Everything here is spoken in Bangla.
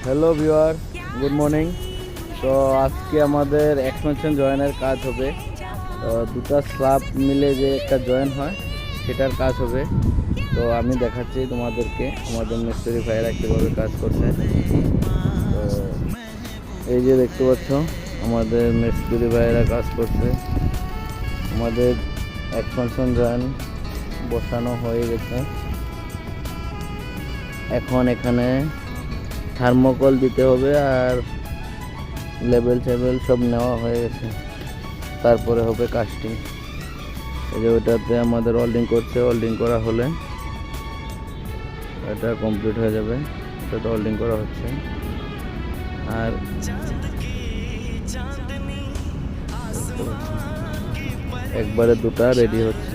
Hello viewer, good morning. তো আজকে আমাদের এক্সপেনশন জয়েনের কাজ হবে। দুটো স্ল্যাব মিলে যে একটা জয়েন হয় সেটার কাজ হবে। তো আমি দেখাচ্ছি তোমাদেরকে আমাদের মিস্ত্রি ভাইয়েরা কীভাবে কাজ করছে। তো এই যে দেখতে পাচ্ছ আমাদের মিস্ত্রি ভাইয়েরা কাজ করছে। আমাদের এক্সপেনশন জয়েন বসানো হয়ে গেছে। এখন এখানে থার্মোকল দিতে হবে আর লেবেল টেবেল সব নেওয়া হয়ে গেছে, তারপরে হবে কাস্টিং। এই যে ওইটাতে আমাদের ওয়েল্ডিং করছে, ওয়েল্ডিং করা হলে এটা কমপ্লিট হয়ে যাবে। এটাতে ওয়েল্ডিং করা হচ্ছে আর একবারে দুটা রেডি হচ্ছে।